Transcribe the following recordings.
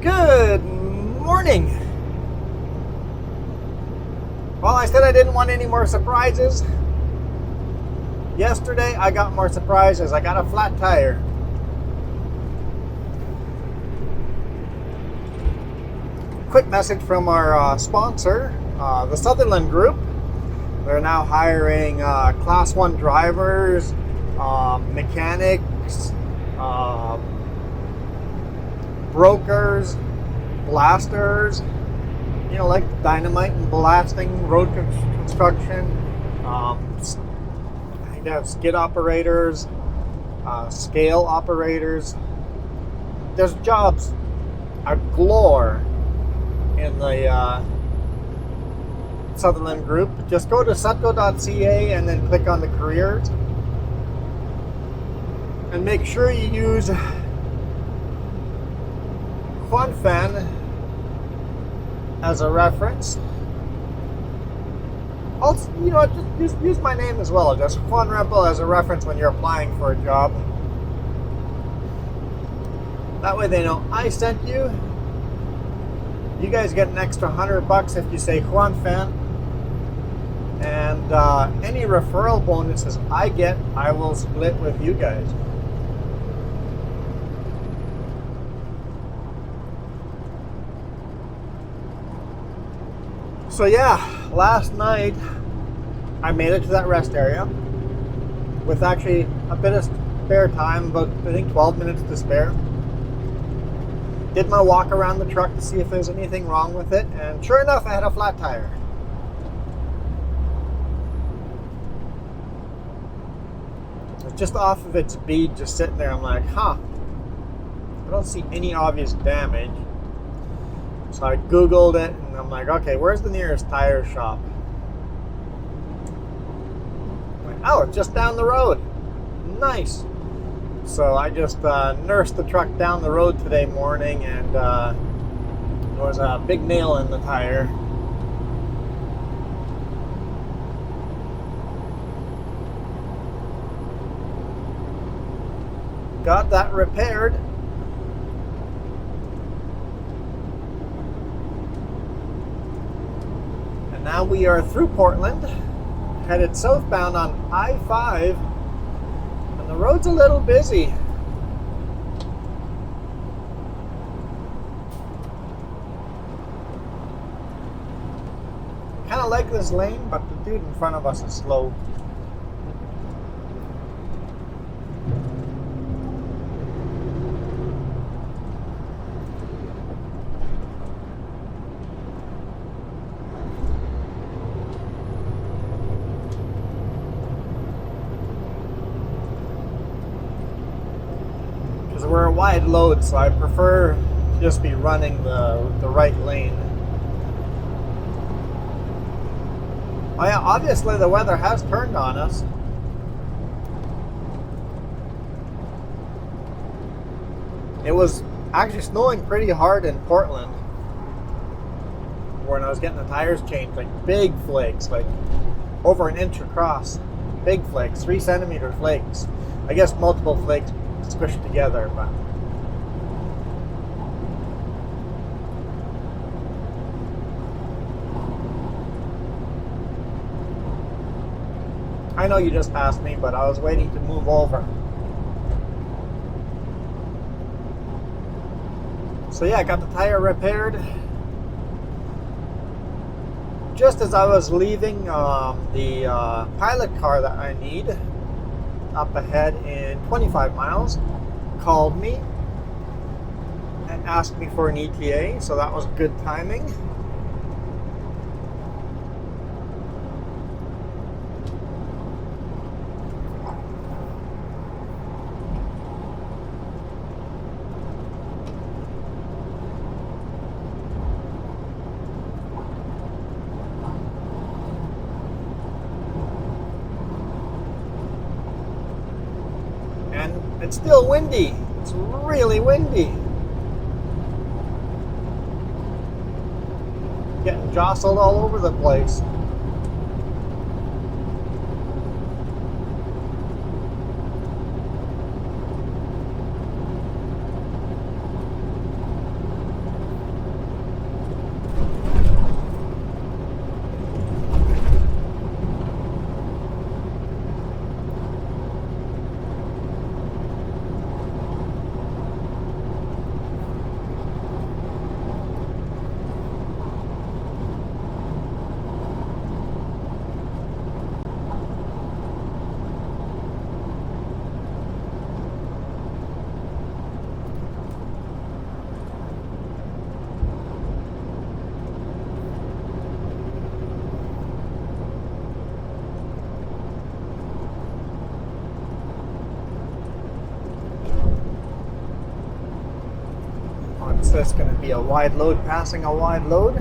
Good morning. Well, I said I didn't want any more surprises. Yesterday, I got more surprises. I got a flat tire. Quick message from our sponsor, the Sutherland Group. They're now hiring Class 1 drivers, mechanics, brokers, blasters, like dynamite and blasting, road construction, I have skid operators, scale operators. There's jobs galore in the Sutherland Group. Just go to sutco.ca and then click on the careers. And make sure you use Fan as a reference. Also, just use my name as well. Just Juan Rempel as a reference when you're applying for a job. That way they know I sent you. You guys get an extra $100 if you say Juan Fan. And any referral bonuses I get, I will split with you guys. So yeah, last night I made it to that rest area with actually a bit of spare time, about I think 12 minutes to spare. Did my walk around the truck to see if there's anything wrong with it, and sure enough, I had a flat tire. It's just off of its bead, just sitting there. I'm like, I don't see any obvious damage. So I Googled it, and I'm like, okay, where's the nearest tire shop? I'm like, oh, it's just down the road. Nice. So I just nursed the truck down the road today morning, and there was a big nail in the tire. Got that repaired. And now we are through Portland, headed southbound on I-5. The road's a little busy. Kind of like this lane, but the dude in front of us is slow. We're a wide load, so I prefer to just be running the right lane. Oh yeah, obviously the weather has turned on us. It was actually snowing pretty hard in Portland when I was getting the tires changed, like big flakes, like over an inch across. Big flakes, 3 centimeter flakes. I guess multiple flakes squished together, but I know you just passed me, but I was waiting to move over. So yeah, I got the tire repaired. Just as I was leaving the pilot car that I need up ahead in 25 miles called me and asked me for an ETA, so that was good timing. It's still windy. It's really windy. Getting jostled all over the place. What's this going to be? A wide load passing a wide load?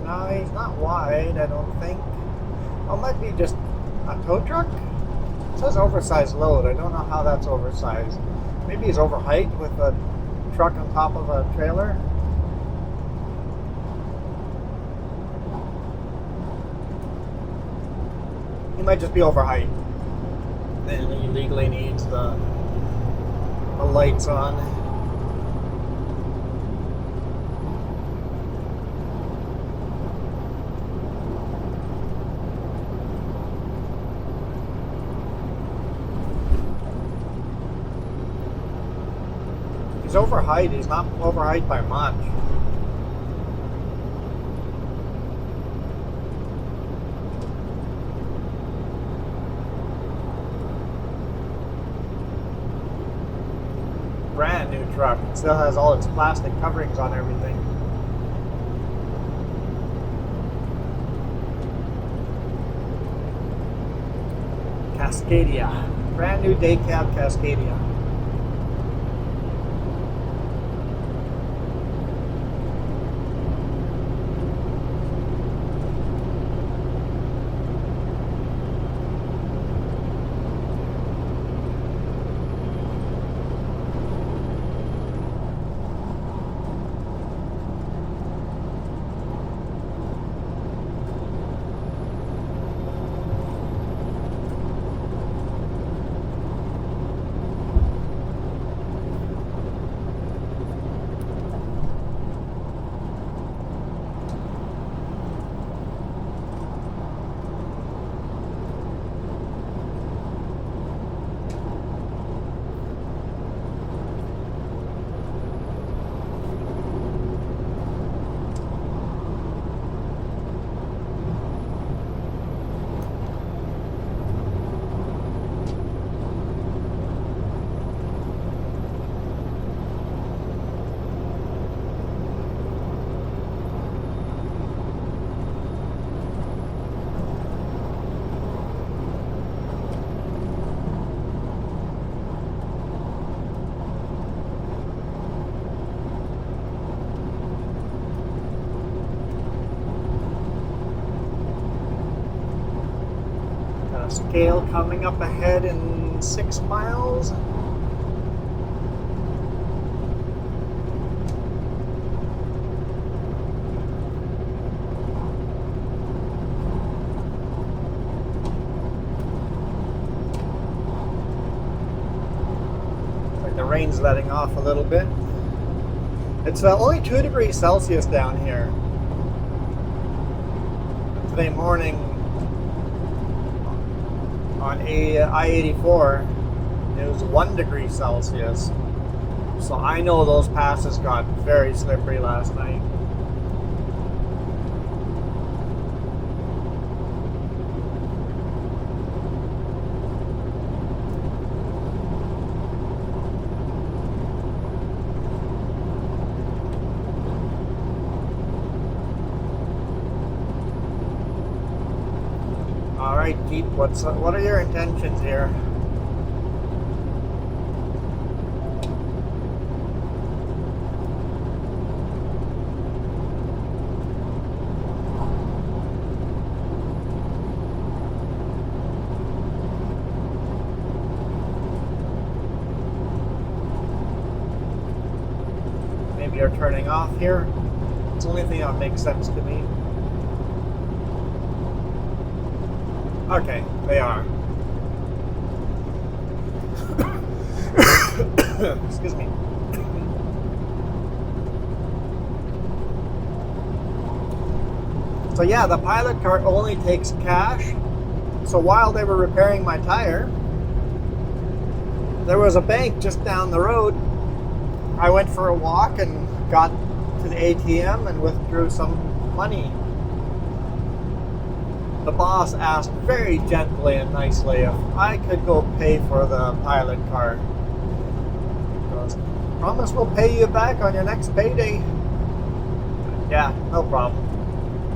No, he's not wide, I don't think. Oh, it might be just a tow truck? It says oversized load. I don't know how that's oversized. Maybe he's over height with a truck on top of a trailer. He might just be over height. And he legally needs the lights on. He's over height. He's not over height by much. Brand new truck. It still has all its plastic coverings on everything. Cascadia. Brand new day cab Cascadia. Scale coming up ahead in 6 miles. Like the rain's letting off a little bit. It's only 2 degrees Celsius down here. Today morning on I-84, it was 1 degree Celsius. So I know those passes got very slippery last night. Alright, Jeep, what are your intentions here? Maybe you're turning off here? It's the only thing that makes sense to me. Okay, they are. Excuse me. So yeah, the pilot car only takes cash. So while they were repairing my tire, there was a bank just down the road. I went for a walk and got to the ATM and withdrew some money. The boss asked very gently and nicely if I could go pay for the pilot car. He goes, promise we'll pay you back on your next payday. Yeah, no problem.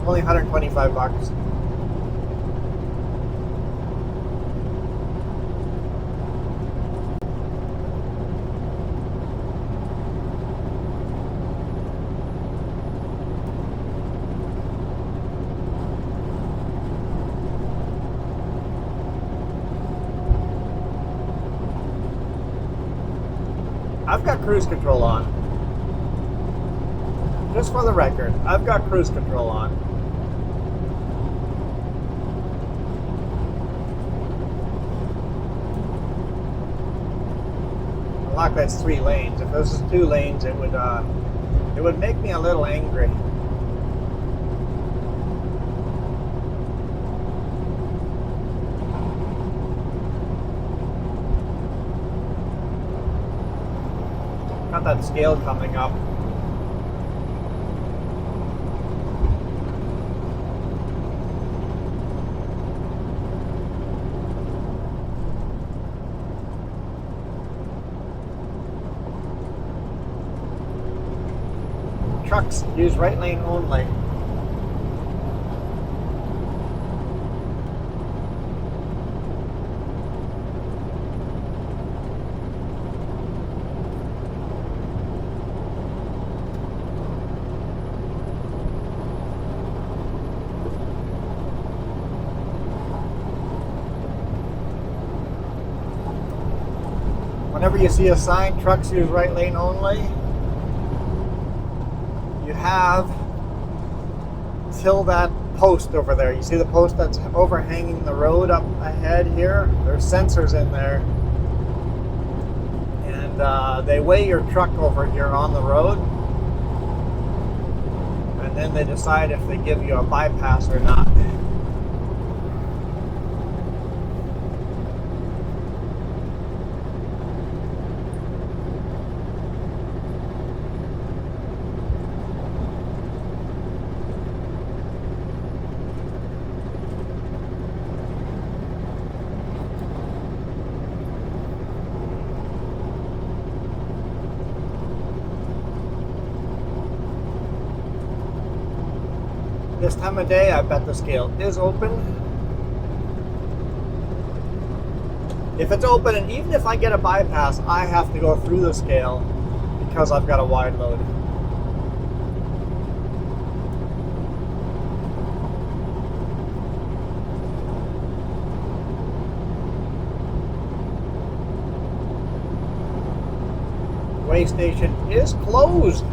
Only $125. I've got cruise control on. Just for the record, I've got cruise control on. Luckily it's 3 lanes. If this was 2 lanes, it would make me a little angry. Got that scale coming up. Trucks use right lane only. Whenever you see a sign, trucks use right lane only, you have till that post over there. You see the post that's overhanging the road up ahead here? There's sensors in there. And they weigh your truck over here on the road. And then they decide if they give you a bypass or not. This time of day, I bet the scale is open. If it's open, and even if I get a bypass, I have to go through the scale because I've got a wide load. Weigh station is closed.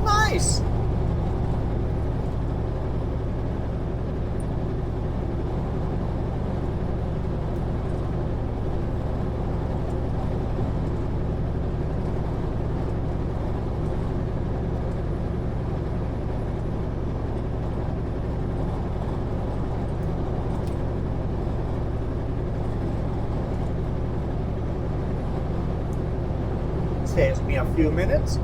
Nice. Saves me a few minutes.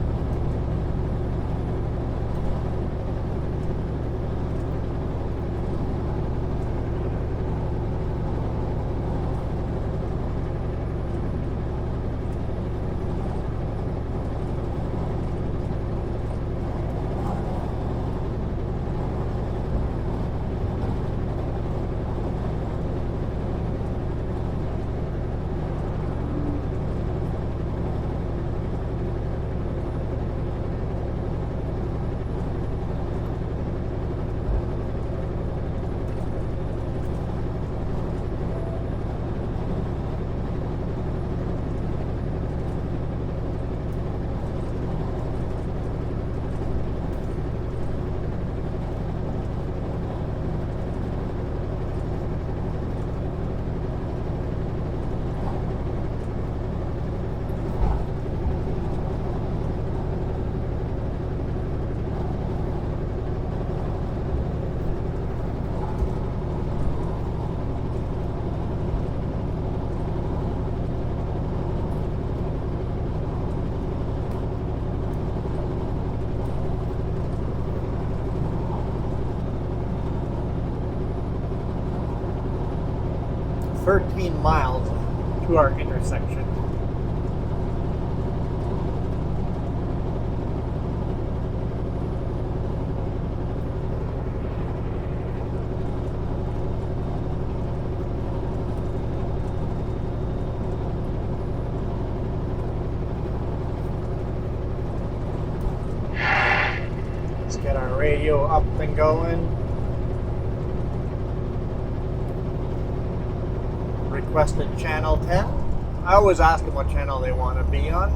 Miles to our intersection. Let's get our radio up and going. Requested channel 10. I always ask them what channel they want to be on.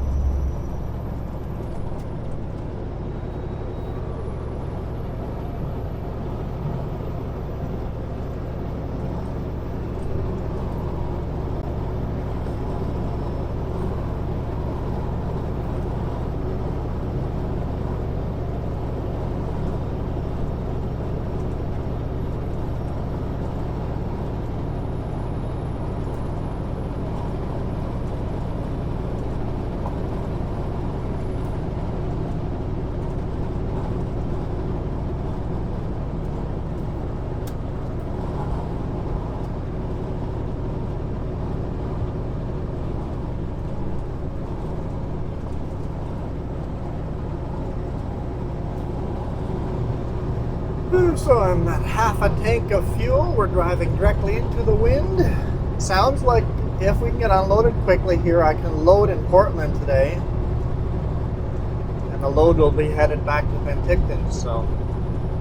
So I'm at half a tank of fuel. We're driving directly into the wind. Sounds like if we can get unloaded quickly here, I can load in Portland today. And the load will be headed back to Penticton. So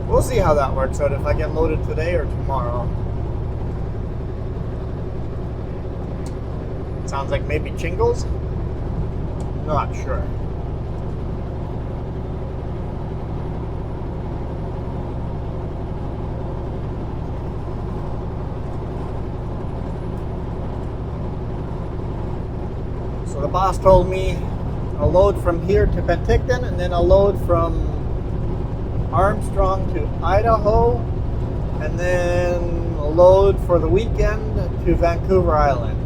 we'll see how that works out, if I get loaded today or tomorrow. Sounds like maybe Chingles? Not sure. So the boss told me a load from here to Penticton and then a load from Armstrong to Idaho and then a load for the weekend to Vancouver Island.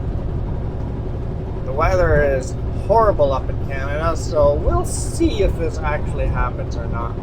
The weather is horrible up in Canada, so we'll see if this actually happens or not.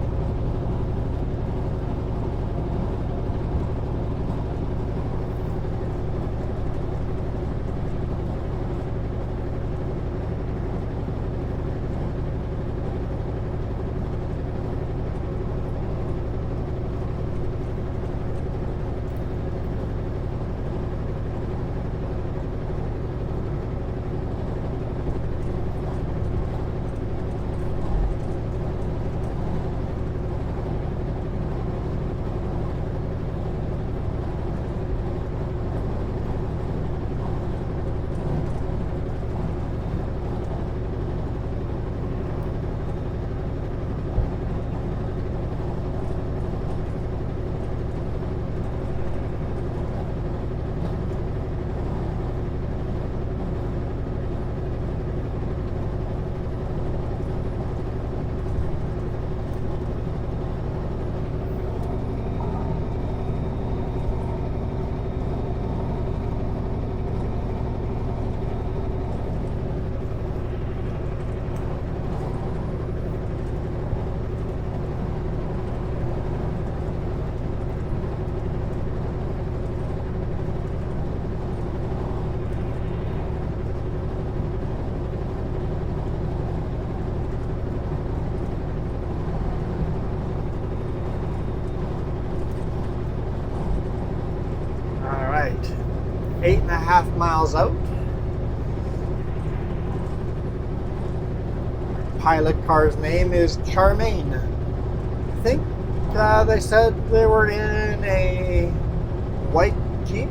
Alright, 8.5 miles out. Pilot car's name is Charmaine. I think they said they were in a white Jeep.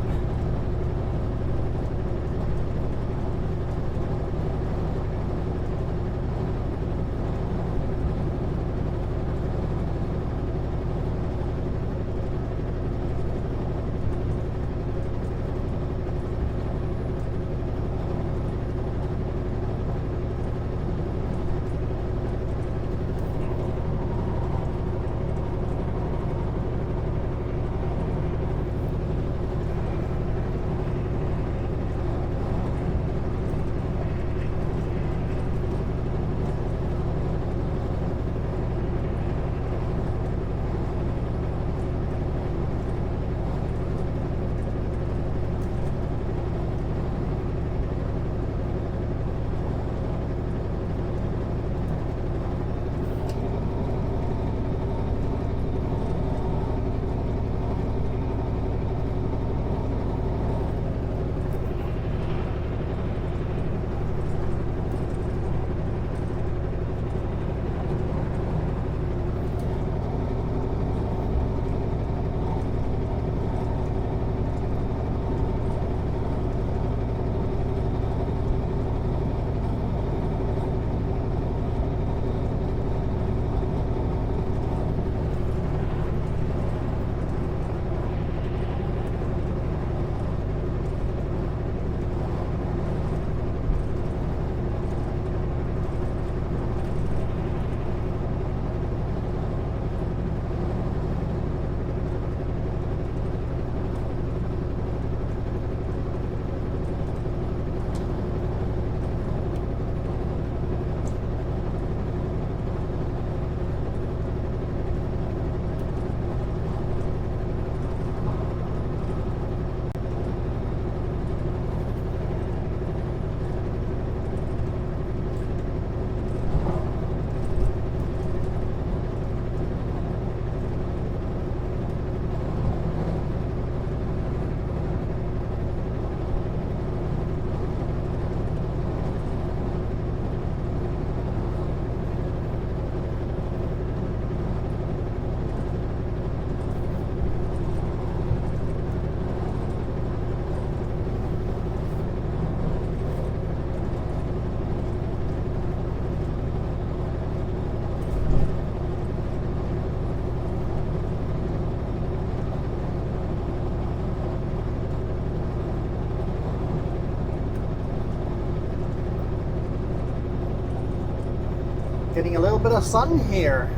getting a little bit of sun here.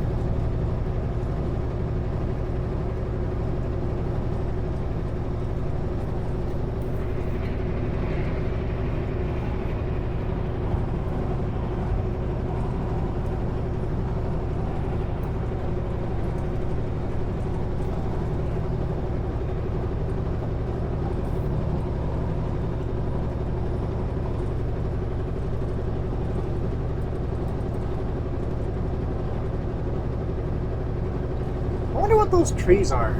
I wonder what those trees are.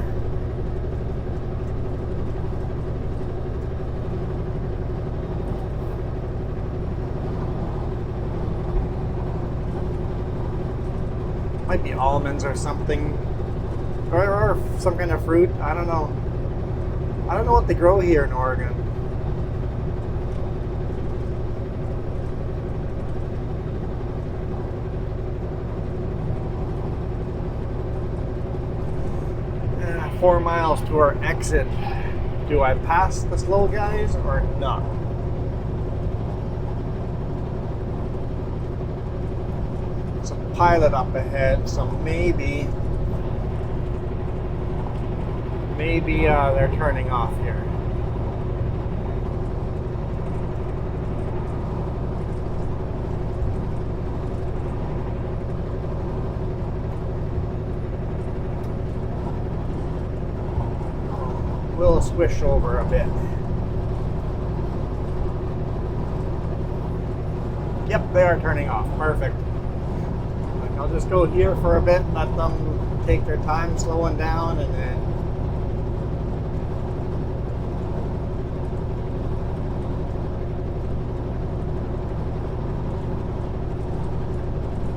Might be almonds or something. Or some kind of fruit. I don't know. I don't know what they grow here in Oregon. Yeah, 4 miles to our exit. Do I pass the slow guys or not? Some pilot up ahead, so maybe they're turning off here. We'll swish over a bit. Yep, they are turning off. Perfect. I'll just go here for a bit, let them take their time slowing down, and then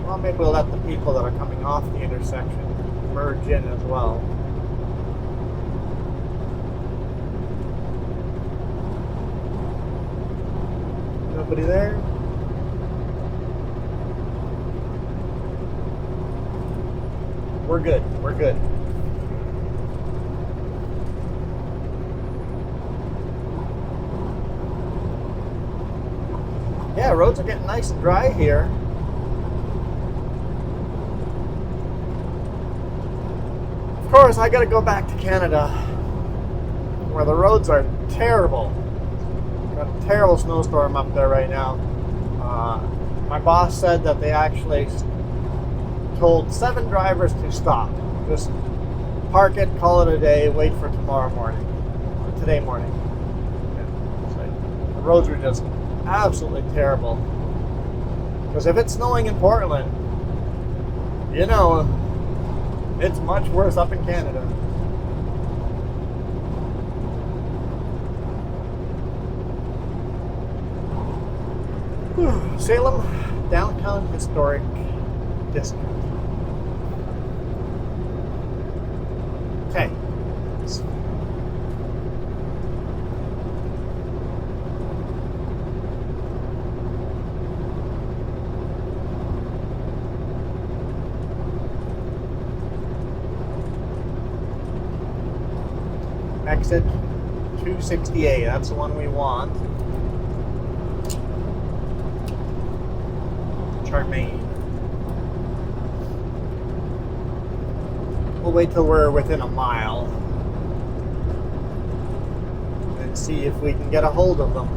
well, maybe we'll let the people that are coming off the intersection merge in as well. Nobody there? We're good. We're good. Yeah, roads are getting nice and dry here. Of course, I gotta go back to Canada, where the roads are terrible. Got a terrible snowstorm up there right now. My boss said that they actually told 7 drivers to stop. Just park it, call it a day, wait for tomorrow morning, or today morning. Yeah, so the roads were just absolutely terrible. Because if it's snowing in Portland, you know, it's much worse up in Canada. Salem Downtown Historic District. Okay. Exit 268, that's the one we want. Charmaine. We'll wait till we're within a mile and see if we can get a hold of them.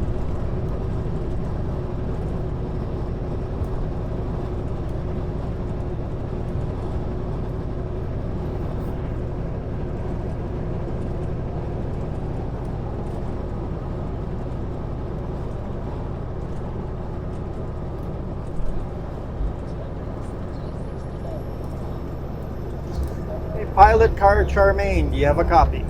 Pilot car Charmaine, do you have a copy?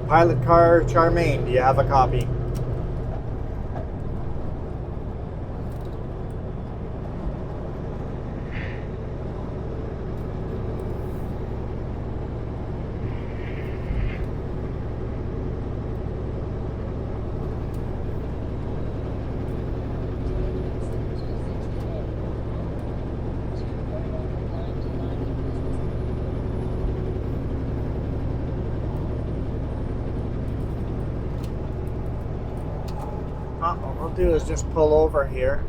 Pilot car Charmaine, do you have a copy? do is just pull over here.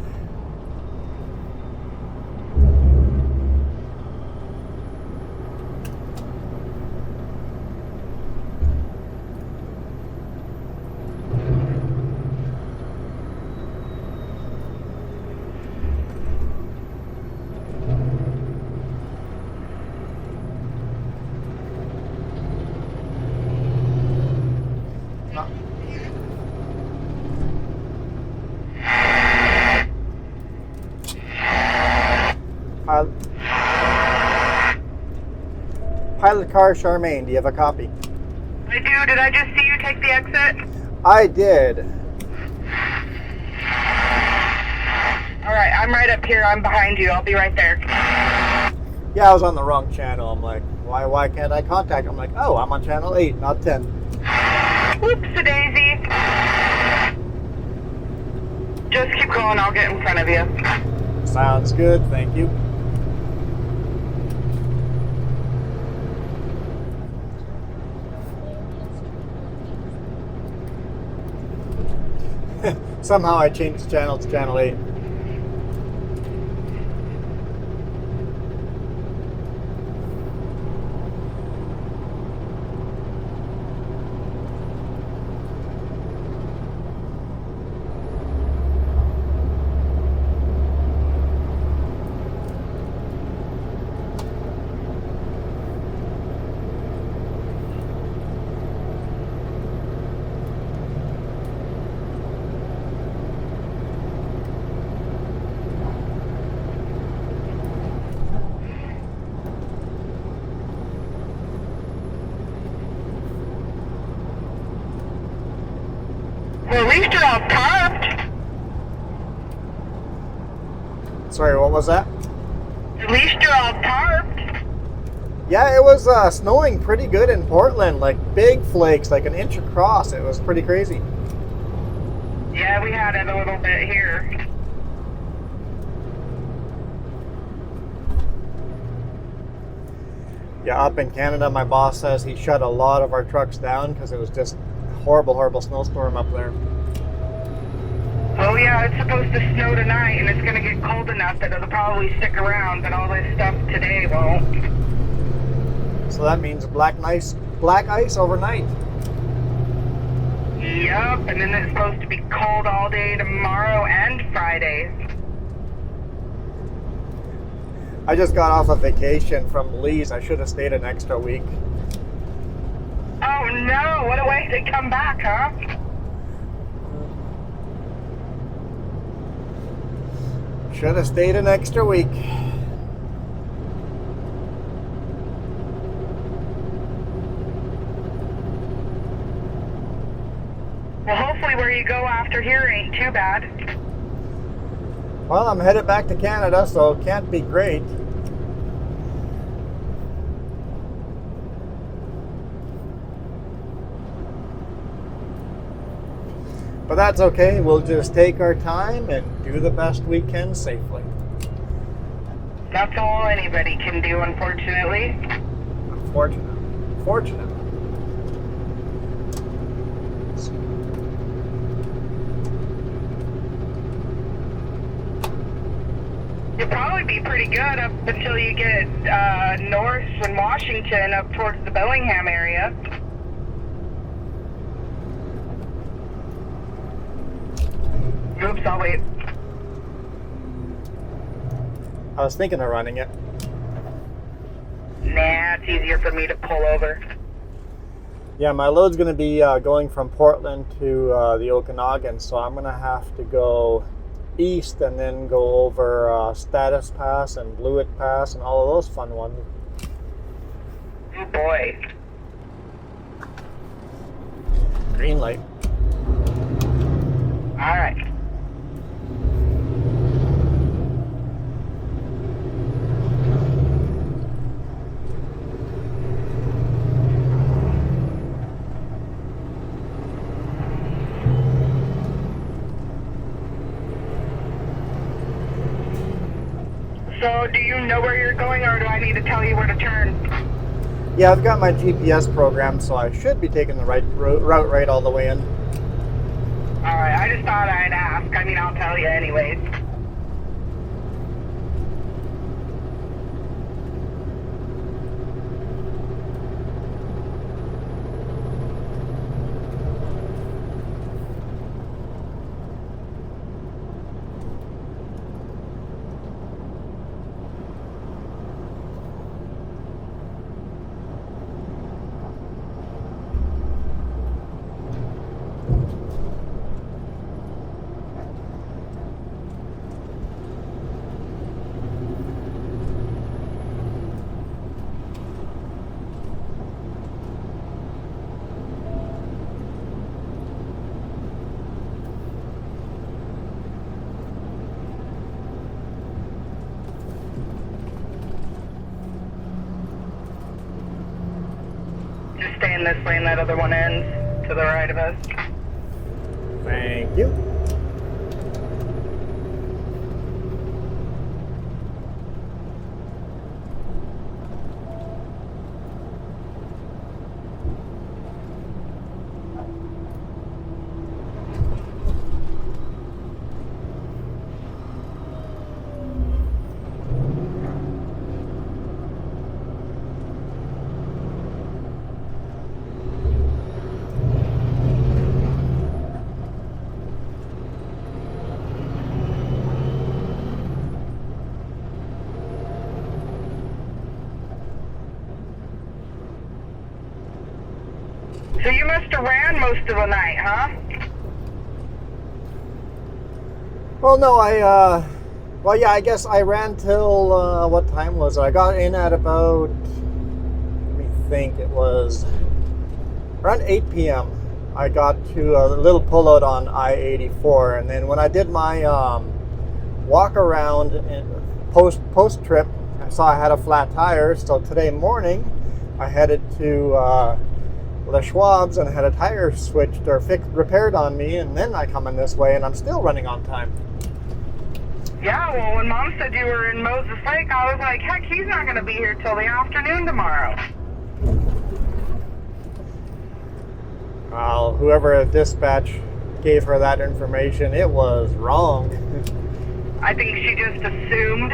Pilot car Charmaine, do you have a copy? I do. Did I just see you take the exit? I did. Alright, I'm right up here. I'm behind you. I'll be right there. Yeah, I was on the wrong channel. I'm like, why can't I contact? I'm like, oh, I'm on channel 8, not 10. Whoops-a-daisy. Just keep going. I'll get in front of you. Sounds good, thank you. Somehow I changed the channel to channel 8. Well, at least you're all tarped. Sorry, what was that? At least you're all tarped. Yeah, it was snowing pretty good in Portland, like big flakes, like an inch across. It was pretty crazy. Yeah, we had it a little bit here. Yeah, up in Canada, my boss says he shut a lot of our trucks down because it was just a horrible snowstorm up there. Oh yeah, it's supposed to snow tonight, and it's going to get cold enough that it'll probably stick around, but all this stuff today won't. So that means black ice overnight. Yup, and then it's supposed to be cold all day tomorrow and Friday. I just got off a vacation from Lee's. I should have stayed an extra week. Oh no, what a way to come back, huh? Should have stayed an extra week. Well, hopefully where you go after here ain't too bad. Well, I'm headed back to Canada, so it can't be great. But that's okay. We'll just take our time and do the best we can safely. That's all anybody can do, unfortunately. Fortunate. You'll probably be pretty good up until you get north in Washington up towards the Bellingham area. Oops, I'll wait. I was thinking of running it. Nah, it's easier for me to pull over. Yeah, my load's going to be going from Portland to the Okanagan, so I'm going to have to go east and then go over Status Pass and Blewett Pass and all of those fun ones. Oh boy. Green light. Alright. So, do you know where you're going, or do I need to tell you where to turn? Yeah, I've got my GPS program, so I should be taking the right route right all the way in. Alright, I just thought I'd ask. I mean, I'll tell you anyways. Just stay in this lane, that other one ends to the right of us. Thank you. So you must have ran most of the night, huh? Well, no, well, yeah, I guess I ran till, what time was it? I got in at about, let me think, it was around 8 p.m. I got to a little pullout on I-84, and then when I did my walk around post trip, I saw I had a flat tire, so today morning I headed to Le Schwab's and had a tire switched or repaired on me, and then I come in this way and I'm still running on time. Yeah, well, when Mom said you were in Moses Lake, I was like, heck, he's not going to be here till the afternoon tomorrow. Well, whoever at dispatch gave her that information, it was wrong. I think she just assumed.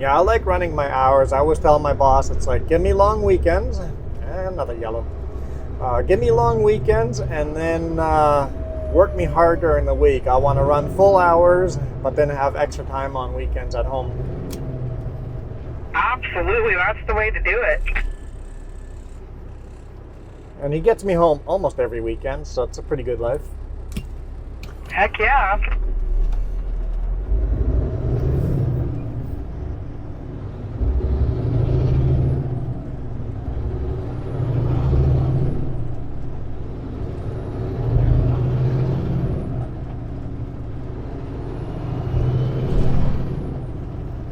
Yeah, I like running my hours. I always tell my boss, it's like, give me long weekends. Another yellow. Give me long weekends and then work me hard during the week. I want to run full hours, but then have extra time on weekends at home. Absolutely, that's the way to do it. And he gets me home almost every weekend, so it's a pretty good life. Heck yeah.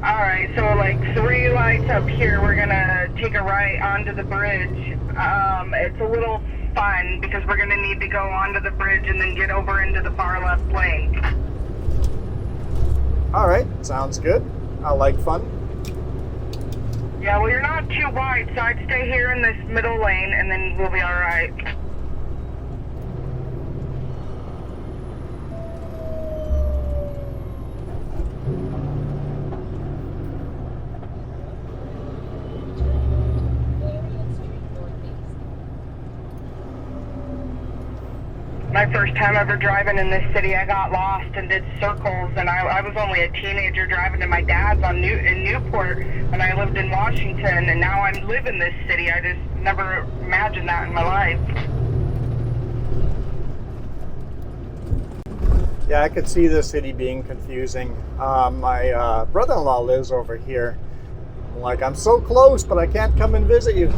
Alright, so like 3 lights up here, we're gonna take a right onto the bridge. It's a little fun because we're gonna need to go onto the bridge and then get over into the far left lane. Alright, sounds good. I like fun. Yeah, well, you're not too wide, so I'd stay here in this middle lane and then we'll be alright. My first time ever driving in this city, I got lost and did circles, and I was only a teenager driving to my dad's in Newport, and I lived in Washington, and now I live in this city. I just never imagined that in my life. Yeah, I could see the city being confusing. My brother-in-law lives over here. I'm like, I'm so close, but I can't come and visit you.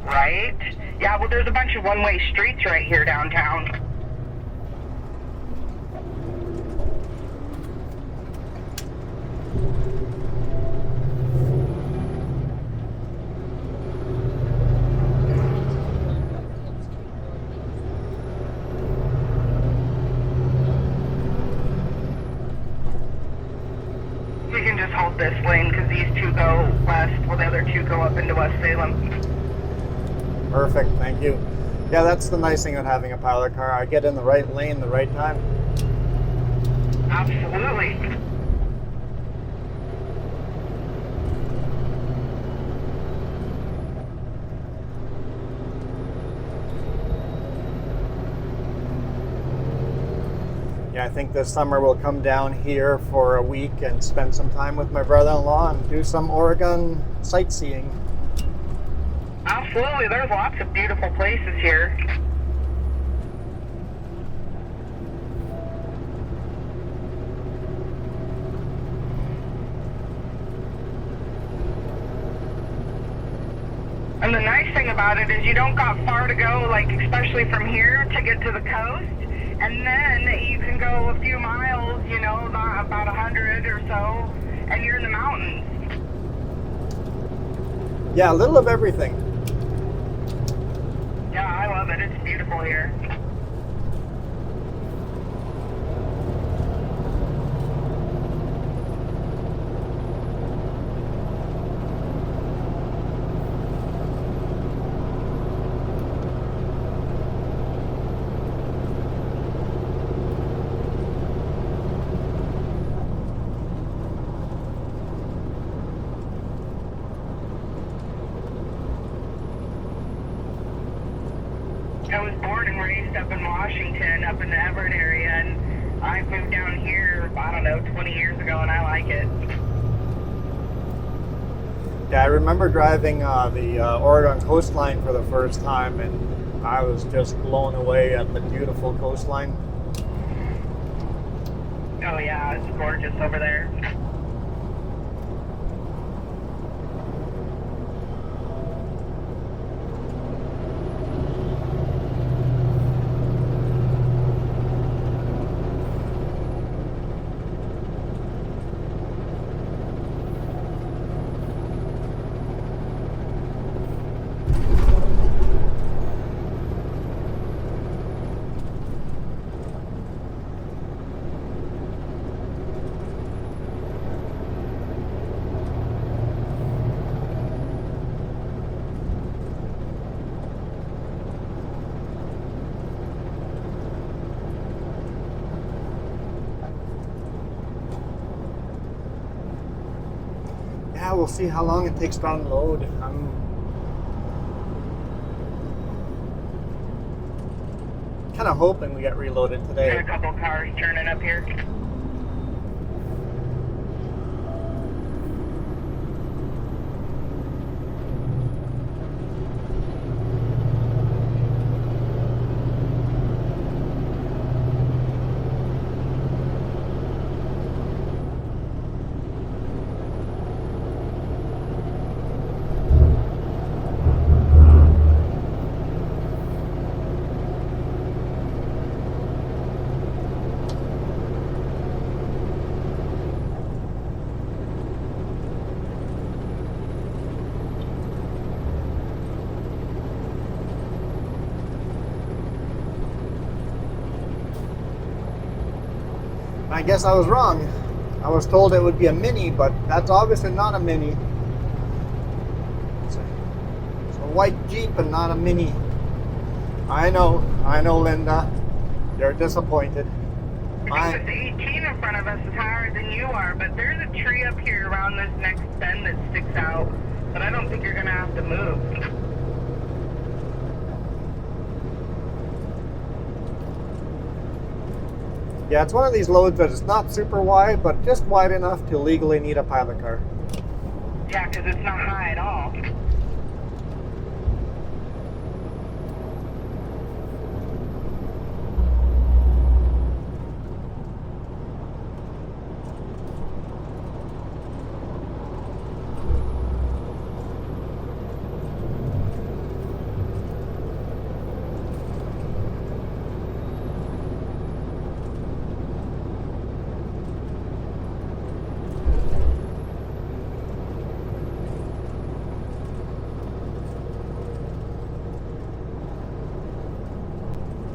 Right? Yeah, well, there's a bunch of one-way streets right here downtown. can just hold this lane because these two go west, while the other two go up into West Salem. Perfect, thank you. Yeah, that's the nice thing of having a pilot car. I get in the right lane the right time. Absolutely. Yeah, I think this summer we'll come down here for a week and spend some time with my brother-in-law and do some Oregon sightseeing. Absolutely, there's lots of beautiful places here. And the nice thing about it is you don't got far to go, like especially from here to get to the coast. And then you can go a few miles, you know, about 100 or so, and you're in the mountains. Yeah, a little of everything. Yeah, I love it. It's beautiful here. I was born and raised up in Washington, up in the Everett area, and I moved down here, I don't know, 20 years ago, and I like it. Yeah, I remember driving the Oregon coastline for the first time, and I was just blown away at the beautiful coastline. Oh yeah, it's gorgeous over there. Yeah, we'll see how long it takes to unload. I'm kind of hoping we get reloaded Got today. a couple cars turning up here. I guess I was wrong. I was told it would be a Mini, but that's obviously not a Mini. It's a white Jeep and not a Mini. I know, Linda. You're disappointed. I think this 18 in front of us is higher than you are, but there's a tree up here around this next bend that sticks out, but I don't think you're going to have to move. Yeah, it's one of these loads that is not super wide, but just wide enough to legally need a pilot car. Yeah, because it's not high at all.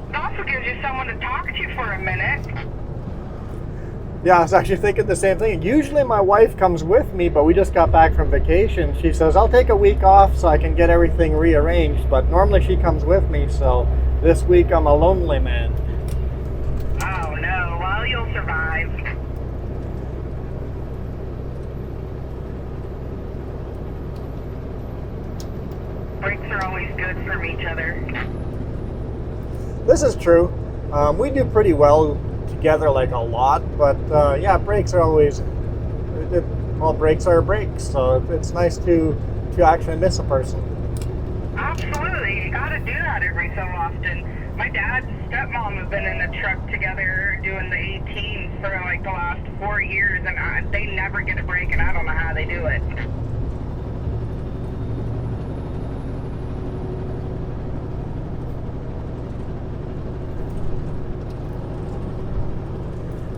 It also gives you someone to talk to for a minute. Yeah, I was actually thinking the same thing. Usually my wife comes with me, but we just got back from vacation. She says, I'll take a week off so I can get everything rearranged, but normally she comes with me, so this week I'm a lonely man. Oh no, well, you'll survive. Breaks are always good from each other. This is true. We do pretty well together, like a lot, but yeah, brakes are always, well, brakes are brakes, so it's nice to actually miss a person. Absolutely, you gotta do that every so often. My dad and stepmom have been in the truck together doing the 18s for like the last 4 years, and they never get a break, and I don't know how they do it.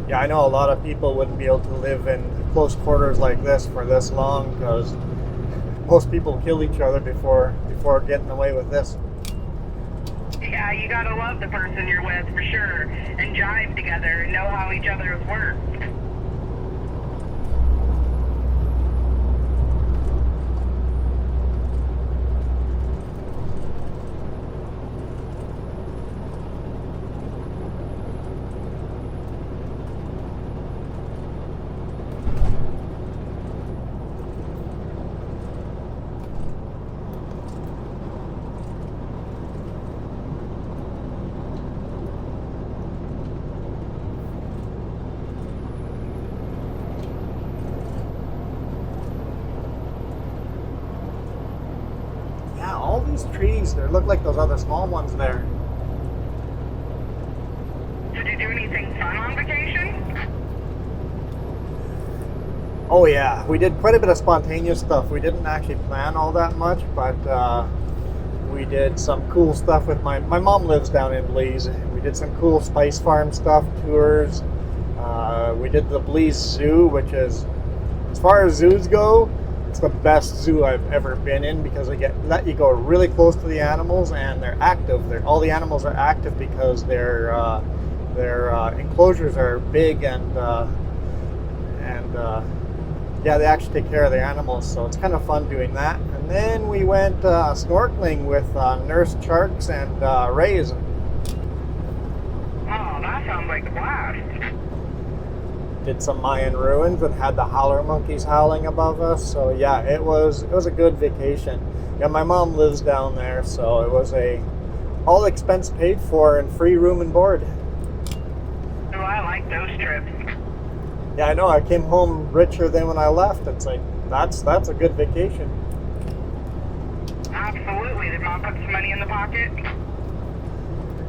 Yeah, I know a lot of people wouldn't be able to live in close quarters like this for this long, because most people kill each other before getting away with this. Yeah, you gotta love the person you're with for sure, and jive together and know how each other's work. Yeah, all these trees, they look like those other small ones there. Did you do anything fun on vacation? Oh yeah, we did quite a bit of spontaneous stuff. We didn't actually plan all that much, but we did some cool stuff with my mom lives down in Belize. We did some cool spice farm stuff, tours. We did the Belize Zoo, which is, as far as zoos go, it's the best zoo I've ever been in, because they let you go really close to the animals, and they're active. All the animals are active because their enclosures are big, and yeah, they actually take care of their animals, so it's kind of fun doing that. And then we went snorkeling with nurse sharks and rays. Oh, that sounds like a blast. Did some Mayan ruins and had the howler monkeys howling above us. So yeah, it was a good vacation. Yeah, my mom lives down there, so it was all expense paid for and free room and board. Oh, I like those trips. Yeah, I know. I came home richer than when I left. It's like that's a good vacation. Absolutely. Did Mom put some money in the pocket?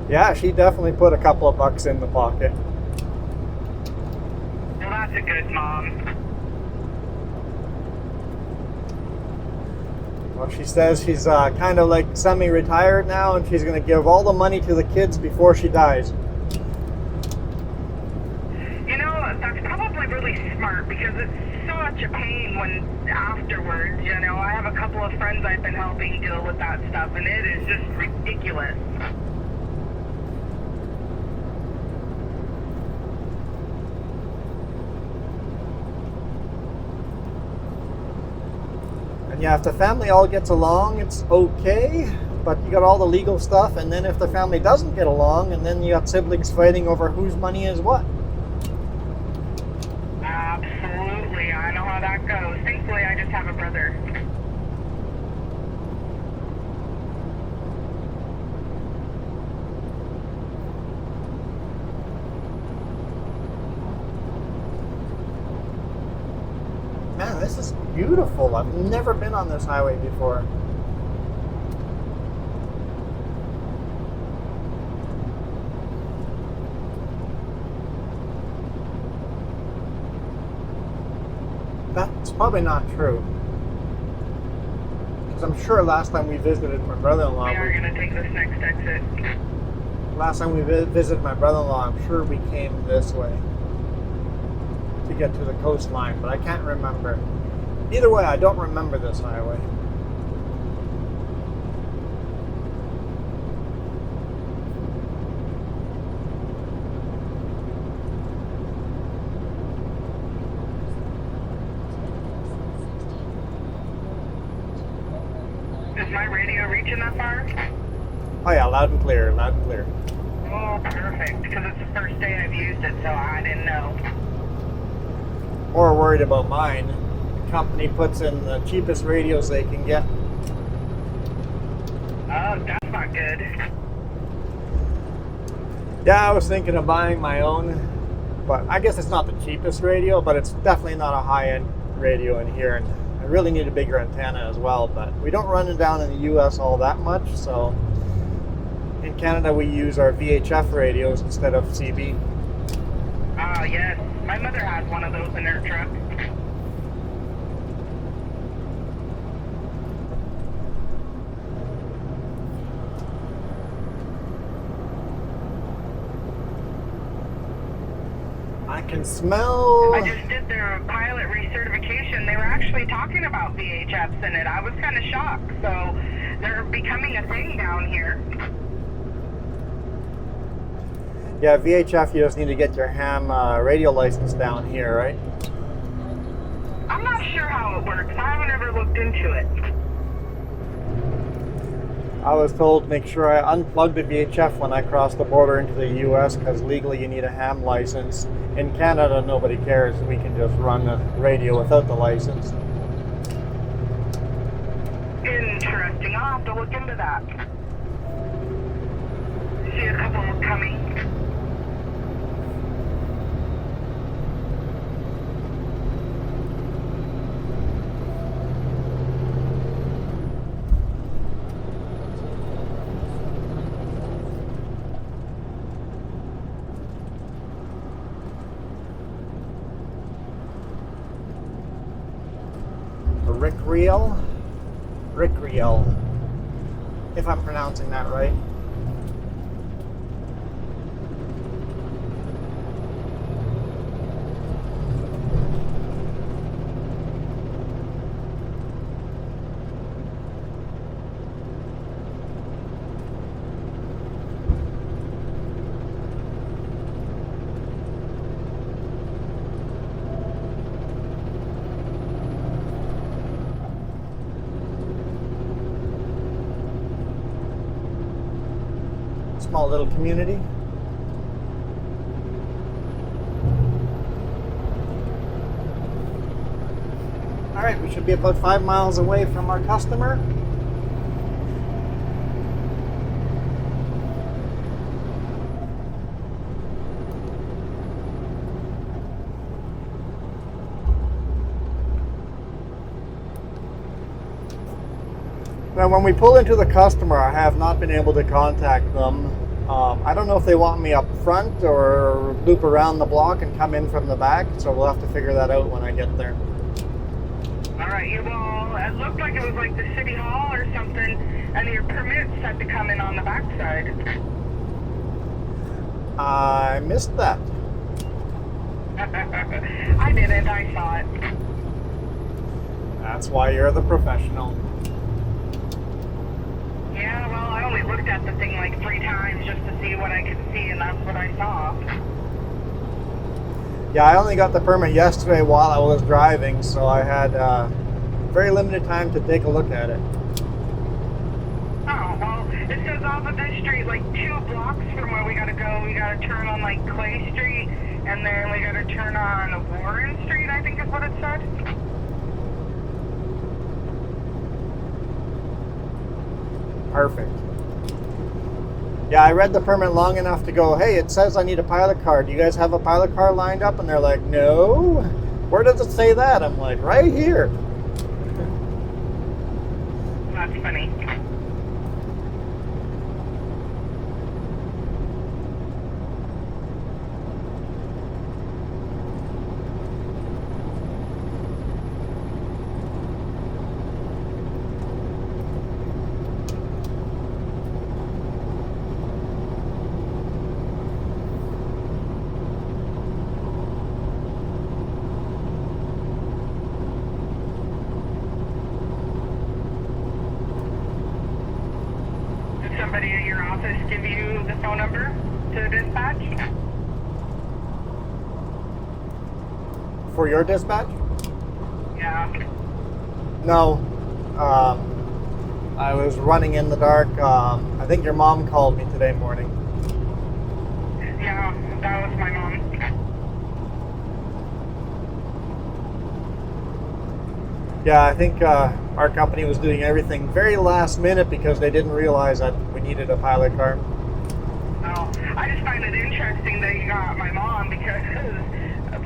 Yeah, she definitely put a couple of bucks in the pocket. Well, that's a good mom. Well, she says she's kind of like semi-retired now, and she's going to give all the money to the kids before she dies. You know, that's probably really smart, because it's such a pain when afterwards, you know, I have a couple of friends I've been helping deal with that stuff, and it is just ridiculous. And yeah, if the family all gets along, it's okay, but you got all the legal stuff, and then if the family doesn't get along, and then you got siblings fighting over whose money is what. Absolutely, I know how that goes. Thankfully, I just have a brother. Man, this is beautiful. I've never been on this highway before. That's probably not true. Because I'm sure last time we visited my brother-in-law... We are going to take this next exit. Last time we visited my brother-in-law, I'm sure we came this way to get to the coastline, but I can't remember. Either way, I don't remember this highway. Is my radio reaching that far? Oh yeah, loud and clear, loud and clear. Oh, perfect. Because it's the first day I've used it, so I didn't know. More worried about mine. The company puts in the cheapest radios they can get. Oh, that's not good. Yeah, I was thinking of buying my own, but I guess it's not the cheapest radio, but it's definitely not a high-end radio in here, and I really need a bigger antenna as well, but we don't run it down in the US all that much, so in Canada we use our VHF radios instead of CB. Oh, yes. My mother has one of those in her truck. I can smell... I just did their pilot recertification. They were actually talking about VHFs in it. I was kind of shocked. So they're becoming a thing down here. Yeah, VHF, you just need to get your ham radio license down here, right? I'm not sure how it works. I haven't ever looked into it. I was told to make sure I unplug the VHF when I cross the border into the US because legally you need a ham license. In Canada, nobody cares. We can just run the radio without the license. Interesting. I'll have to look into that. See a couple coming. Rick Riel, if I'm pronouncing that right. Small little community. All right, we should be about 5 miles away from our customer. Now, when we pull into the customer, I have not been able to contact them. I don't know if they want me up front or loop around the block and come in from the back, so we'll have to figure that out when I get there. All right, well, it looked like it was like the city hall or something, and your permits had to come in on the backside. I missed that. I didn't, I saw it. That's why you're the professional. Yeah, well, I only looked at the thing like 3 times just to see what I could see, and that's what I saw. Yeah, I only got the permit yesterday while I was driving, so I had very limited time to take a look at it. Oh, well, it says off of this street, like 2 blocks from where we gotta go. We gotta turn on like Clay Street, and then we gotta turn on Warren Street, I think is what it said. Perfect. Yeah, I read the permit long enough to go, hey, it says I need a pilot car. Do you guys have a pilot car lined up? And they're like, no. Where does it say that? I'm like, right here. That's funny. Somebody at your office give you the phone number to dispatch? For your dispatch? Yeah. No. I was running in the dark. I think your mom called me today morning. Yeah, that was my mom. Yeah, I think our company was doing everything very last minute because they didn't realize that we needed a pilot car. Oh, I just find it interesting that you got my mom because,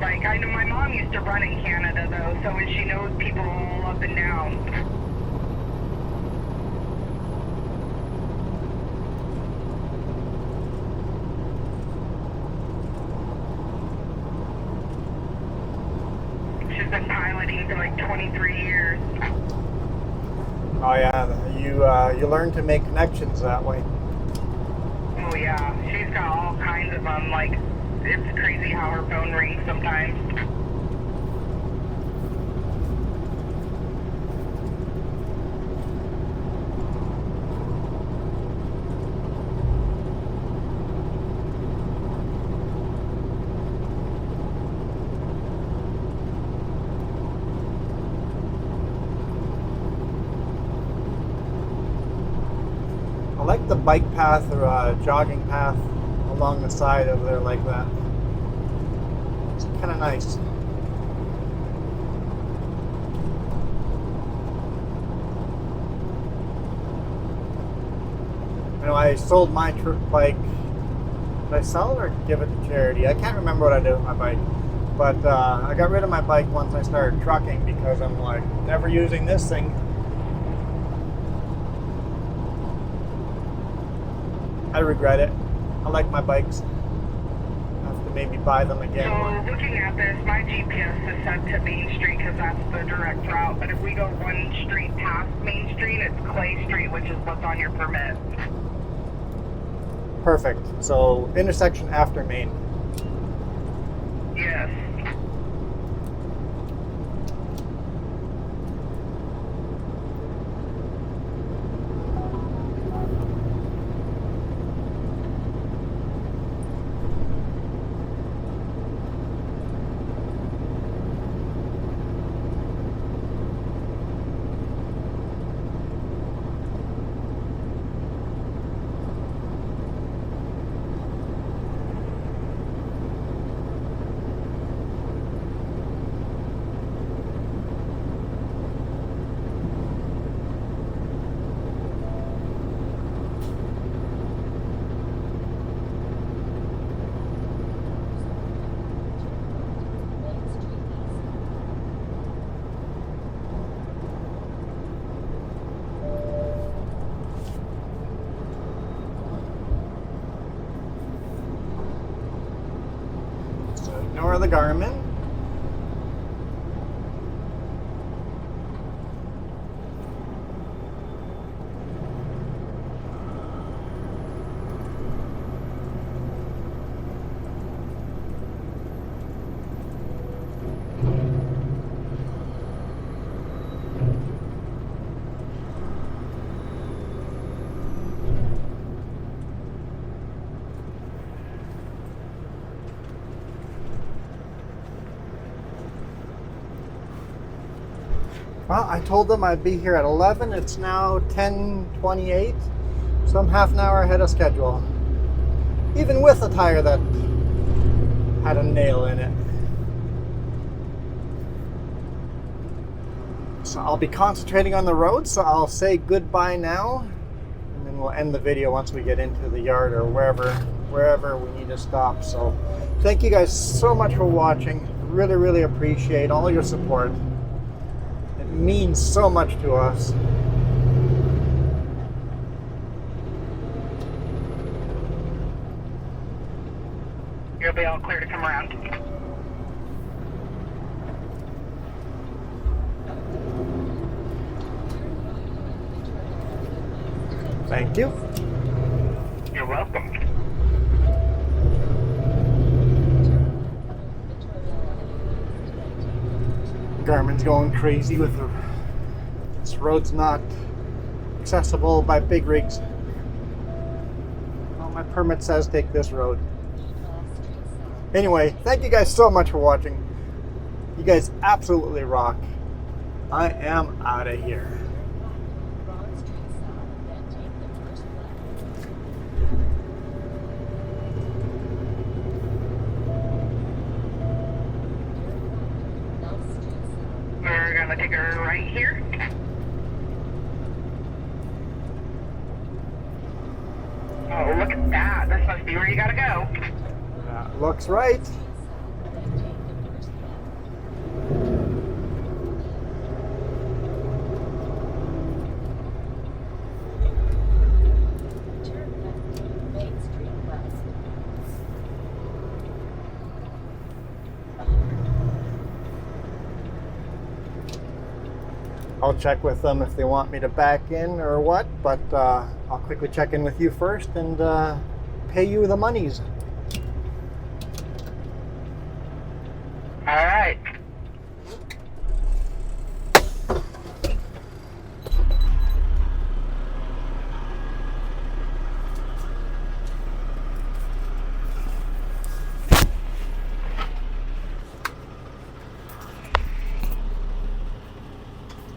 like, I know my mom used to run in Canada though, so and she knows people all up and down. She's been piloting for like 23 years. Oh yeah, you learn to make connections that way. Oh yeah, she's got all kinds of them. Like, it's crazy how her phone rings sometimes. I like the bike path or jogging path along the side of there like that. It's kind of nice. You know, I sold my bike. Did I sell it or give it to charity? I can't remember what I did with my bike. But I got rid of my bike once I started trucking because I'm like, never using this thing. I regret it. I like my bikes. I have to maybe buy them again. So looking at this, my GPS is set to Main Street because that's the direct route. But if we go one street past Main Street, it's Clay Street, which is what's on your permit. Perfect. So intersection after Main. Yes. Ignore the Garmin. Well, I told them I'd be here at 11. It's now 10:28, so I'm half an hour ahead of schedule. Even with a tire that had a nail in it. So I'll be concentrating on the road, so I'll say goodbye now, and then we'll end the video once we get into the yard or wherever we need to stop. So thank you guys so much for watching. Really, really appreciate all your support. Means so much to us. You'll be all clear to come around. Thank you. You're welcome. Garmin's going crazy with this road's not accessible by big rigs. Well, my permit says take this road. Anyway, thank you guys so much for watching. You guys absolutely rock. I am out of here. I'm gonna take her right here. Oh, look at that. This must be where you gotta go. That looks right. I'll check with them if they want me to back in or what, but I'll quickly check in with you first and pay you the monies.